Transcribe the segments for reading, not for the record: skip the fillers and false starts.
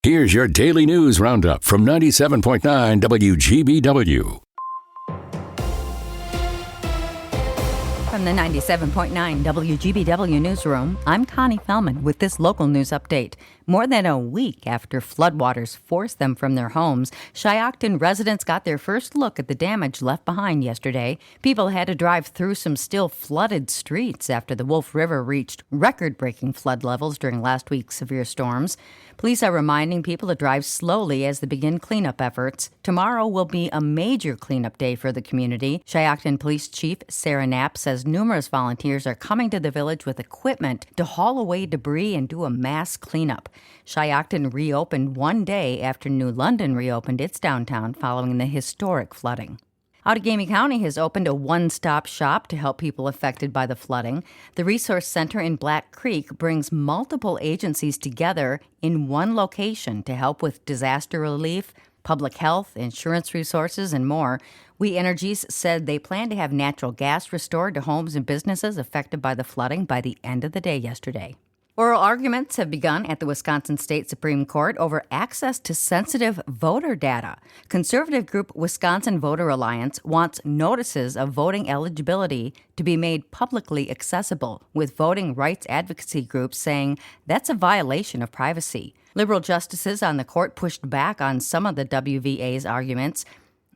Here's your daily news roundup from 97.9 WGBW. From the 97.9 WGBW newsroom, I'm Connie Fellman with this local news update. More than a week after floodwaters forced them from their homes, Shiocton residents got their first look at the damage left behind yesterday. People had to drive through some still flooded streets after the Wolf River reached record-breaking flood levels during last week's severe storms. Police are reminding people to drive slowly as they begin cleanup efforts. Tomorrow will be a major cleanup day for the community. Shiocton Police Chief Sarah Knapp says numerous volunteers are coming to the village with equipment to haul away debris and do a mass cleanup. Shiocton reopened one day after New London reopened its downtown following the historic flooding. Outagamie County has opened a one-stop shop to help people affected by the flooding. The Resource Center in Black Creek brings multiple agencies together in one location to help with disaster relief, public health, insurance resources, and more. We Energies said they plan to have natural gas restored to homes and businesses affected by the flooding by the end of the day yesterday. Oral arguments have begun at the Wisconsin State Supreme Court over access to sensitive voter data. Conservative group Wisconsin Voter Alliance wants notices of voting eligibility to be made publicly accessible, with voting rights advocacy groups saying that's a violation of privacy. Liberal justices on the court pushed back on some of the WVA's arguments,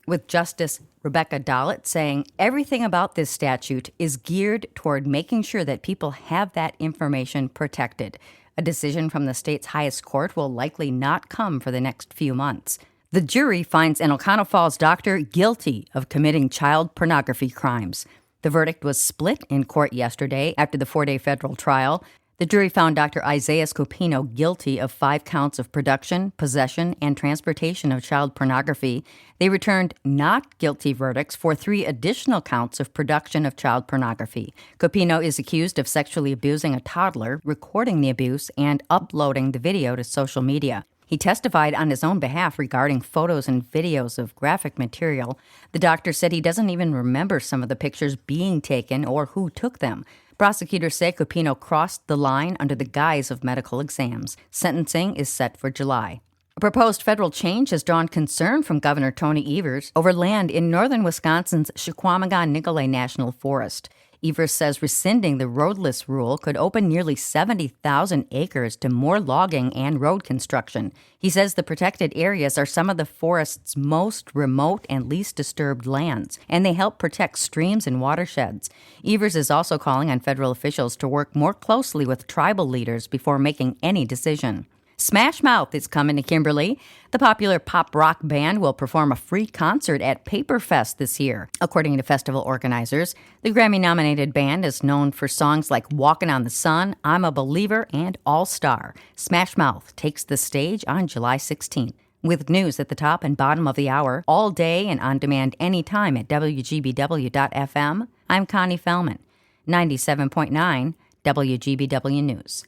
with Justice Rebecca Dollett saying everything about this statute is geared toward making sure that people have that information protected. A decision from the state's highest court will likely not come for the next few months. The jury finds an Oconto Falls doctor guilty of committing child pornography crimes. The verdict was split in court yesterday after the 4-day federal trial. The jury found Dr. Isaiah Scopino guilty of 5 counts of production, possession, and transportation of child pornography. They returned not guilty verdicts for 3 additional counts of production of child pornography. Scopino is accused of sexually abusing a toddler, recording the abuse, and uploading the video to social media. He testified on his own behalf regarding photos and videos of graphic material. The doctor said he doesn't even remember some of the pictures being taken or who took them. Prosecutors say Copino crossed the line under the guise of medical exams. Sentencing is set for July. A proposed federal change has drawn concern from Governor Tony Evers over land in northern Wisconsin's Chequamegon-Nicolet National Forest. Evers says rescinding the roadless rule could open nearly 70,000 acres to more logging and road construction. He says the protected areas are some of the forest's most remote and least disturbed lands, and they help protect streams and watersheds. Evers is also calling on federal officials to work more closely with tribal leaders before making any decision. Smash Mouth is coming to Kimberly. The popular pop rock band will perform a free concert at Paperfest this year. According to festival organizers, the Grammy-nominated band is known for songs like Walkin' on the Sun, I'm a Believer, and All Star. Smash Mouth takes the stage on July 16th. With news at the top and bottom of the hour, all day and on demand anytime at WGBW.FM, I'm Connie Fellman, 97.9 WGBW News.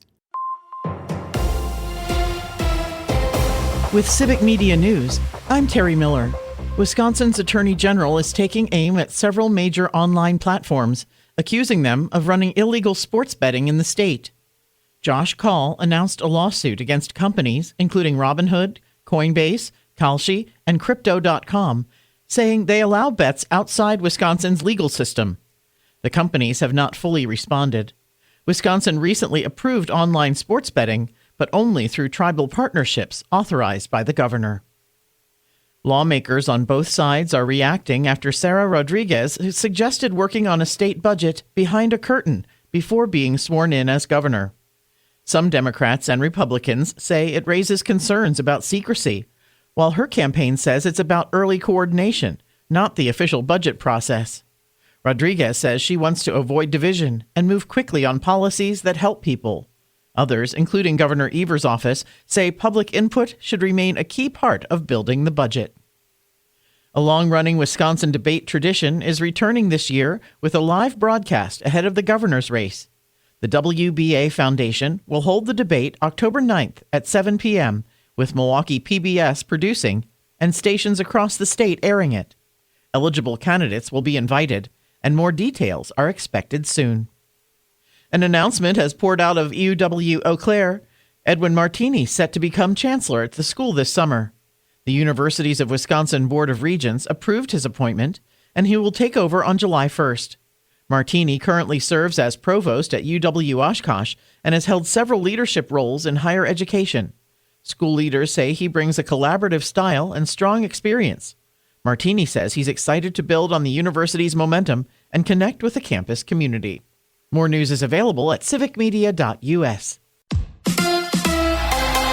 With Civic Media News, I'm Terry Miller. Wisconsin's Attorney General is taking aim at several major online platforms, accusing them of running illegal sports betting in the state. Josh Kaul announced a lawsuit against companies, including Robinhood, Coinbase, Kalshi, and Crypto.com, saying they allow bets outside Wisconsin's legal system. The companies have not fully responded. Wisconsin recently approved online sports betting, but only through tribal partnerships authorized by the governor. Lawmakers on both sides are reacting after Sarah Rodriguez suggested working on a state budget behind a curtain before being sworn in as governor. Some Democrats and Republicans say it raises concerns about secrecy, while her campaign says it's about early coordination, not the official budget process. Rodriguez says she wants to avoid division and move quickly on policies that help people. Others, including Governor Evers' office, say public input should remain a key part of building the budget. A long-running Wisconsin debate tradition is returning this year with a live broadcast ahead of the governor's race. The WBA Foundation will hold the debate October 9th at 7 p.m., with Milwaukee PBS producing and stations across the state airing it. Eligible candidates will be invited, and more details are expected soon. An announcement has poured out of UW Eau Claire. Edwin Martini set to become chancellor at the school this summer. The Universities of Wisconsin Board of Regents approved his appointment, and he will take over on July 1st. Martini currently serves as provost at UW Oshkosh and has held several leadership roles in higher education. School leaders say he brings a collaborative style and strong experience. Martini says he's excited to build on the university's momentum and connect with the campus community. More news is available at civicmedia.us.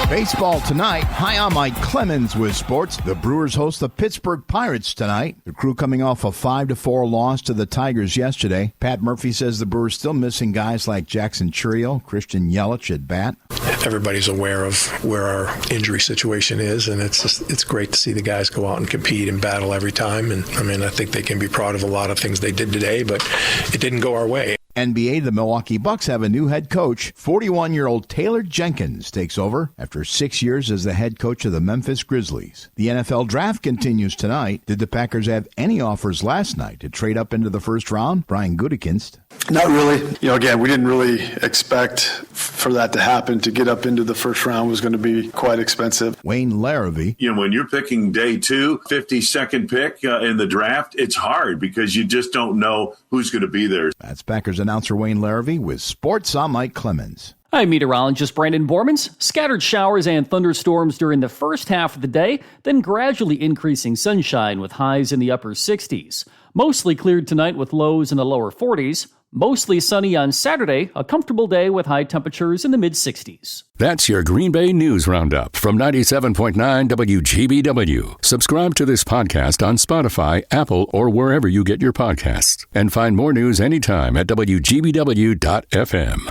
Baseball tonight. Hi, I'm Mike Clemens with sports. The Brewers host the Pittsburgh Pirates tonight. The Crew coming off a 5-4 loss to the Tigers yesterday. Pat Murphy says the Brewers still missing guys like Jackson Chourio, Christian Yelich at bat. Everybody's aware of where our injury situation is, and it's great to see the guys go out and compete and battle every time. And I think they can be proud of a lot of things they did today, but it didn't go our way. NBA, the Milwaukee Bucks have a new head coach. 41-year-old Taylor Jenkins takes over after 6 years as the head coach of the Memphis Grizzlies. The NFL draft continues tonight. Did the Packers have any offers last night to trade up into the first round? Brian Gutekunst. Not really. Again, we didn't really expect for that to happen. To get up into the first round was going to be quite expensive. Wayne Larrivee. When you're picking day 2, 52nd pick in the draft, it's hard because you just don't know who's going to be there. That's Packers announcer Wayne Larrivee with sports. I'm Mike Clemens. I'm meteorologist Brandon Bormans. Scattered showers and thunderstorms during the first half of the day, then gradually increasing sunshine with highs in the upper 60s. Mostly cleared tonight with lows in the lower 40s. Mostly sunny on Saturday, a comfortable day with high temperatures in the mid-60s. That's your Green Bay News Roundup from 97.9 WGBW. Subscribe to this podcast on Spotify, Apple, or wherever you get your podcasts. And find more news anytime at WGBW.FM.